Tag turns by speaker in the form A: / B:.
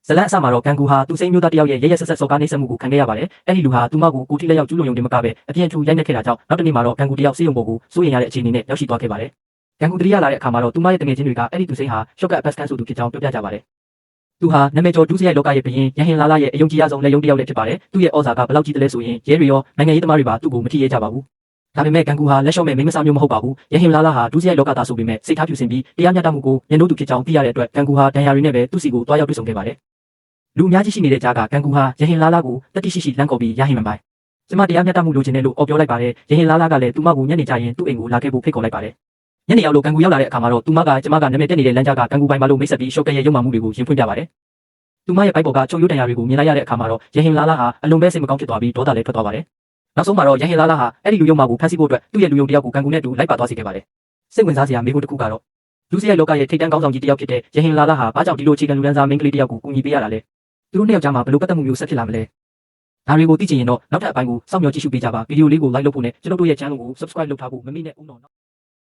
A: ဇလန်အစမှာတော့ကန်ကူဟာသူစိမ်းမျိုးသားတယောက်ရဲ့ရဲရဲဆက်ဆက်စော်ကားနှိမ့်ဆက်မှုကိုခံခဲ့ရပါတယ်။အဲ့ဒီလူဟာသူမကိုကိုထိလက်ရောက်ကျူးလွန်ရုံတင်မကပဲအပြင်းထူရိုက်နှက်ခဲ့တာကြောင့်နောက်တစ်နေ့မှာတော့ကန်ကူတယောက်စေးရုံပေါ်ကိုစိုးရိမ်ရတဲ့အခြေအနေနဲ့ရောက်ရှိသွားခဲ့ပါတယ်။ကန်ကူတတိယလာတဲ့အခါမှာတော့သူမရဲ့တငယ်ချင်းတွေကအဲ့ဒီသူစိမ်းဟာရှော့ကတ်ဘတ်စကန်ဆိုသူဖြစ်ကြောင်းပြောပြကြပါတယ်။သူဟာနာမည်ကျော်ဒုစရိုက်လောကရဲ့ဘရင်ရဟင်လာလာရဲ့အယုံကြည်ရဆုံးလက်ယုံတယောက်လည်းဖြစ်ပါတယ်။သူ့ရဲ့ဩဇာကဘယ်လောက်ကြီးတယ်လဲဆိုရင်ရဲတွေရောနိုင်ငံရေးသမားတွေပါသူ့ကိုမထိရဲကြပါဘူး။ဒါပေမဲ့ကန်ကူဟာလက်လျှော့မဲ့မိန်းမစားမျိုးမဟုတ်ပါဘူး။ရဟင်လာလာဟာဒုစရိုက်လောကသားဆိုပေမဲ့စိတ်ထားဖြူစင်ပြီးတရားမျှတမှုကိုညှဉ်းနှိုးသူဖြစ်ကြောင်းသိရတဲ့အတွက်ကန်ကူဟာဒဏ်ရာတွေနဲ့ပဲသူ့စီကိုတွားရောက်တွေ့ဆုံခဲ့ပါတယ်။လူအများကြီးရှိနေတဲ့ကြားကကန်ကူဟာရဟင်လာလာကိုတတိရှိရှိလမ်းခေါ်ပြီးရဟင်မှန်ပိုင်။ကျမတရားမျှတမှုလိုချင်တယ်လို့အော်ပြောလိုက်ပါတယ်။ရဟင်လာလာကလည်းသူမကိုညနေကျရင်သူ့အိမ်ကိုလာခဲ့ဖို့ဖိတ်ခေါ်လိုက်ပါတယ်။ညနေရောက်လို့ကန်ကူရောက်လာတဲ့အခါမှာတော့သူမကကျမကနာမည်တက်နေတဲ့လမ်းကြားကကန်ကူပိုင်ပါလို့မိတ်ဆက်ပြီးရှော့ကရဲ့ရုံမှမှုတွေကိုရင်ဖွင့်ပြပါတယ်။သူမရဲ့ပိုက်ပေါ်ကချုပ်ရိုးတန်ရာတွေကိုမြင်လိုက်ရတဲ့အခါမှာတော့ရဟင်လာလာဟာအလွန်ပဲစိတ်မကောင်းဖြစ်သွားပြီးဒေါသလည်းထွက်သွားပါတယ်။နောက်ဆုံးမှာတော့ရဟင်လာလာဟာအဲ့ဒီလူယုံမှကိုဖမ်းဆီးဖို့အတွက်သူ့ရဲ့လူယုံတယောက်ကိုကန်ကူနဲ့တူလိုက်ပါသွားစေခဲ့ပါတယ်။စိတ်ဝင်စားစရာမေးခွန်းတစ်ခုကတော့လူစရိုက်လောကရဲ့ထိပ်တန်းကောင်းဆောင်ကြီးတယောက်ဖြစ်တဲ့ရဟင်လာလာဟာဘာကြောင့်ဒီလိုအခြေခံလူဒန်းစားမိန်းကလေးတယောက်ကိုကူညီပေးရတာလဲ။သူတို့နှစ်ယောက်ကြားမှာဘယ်လိုပတ်သက်မှုမျိုးဆက်ဖြစ်လာမလဲ။ဒါတွေကိုသိချင်ရင်တော့နောက်ထပ်အပိုင်းကိုစောင့်မျှော်ကြည့်ရှုပေးကြပါ။ဗီဒီယိုလေးကို like လုပ်ဖို့နဲ့ကျွန်တော်တို့ရဲ့ channel ကို subscribe လုပ်ထားဖို့မမေ့နဲ့ဦးနော်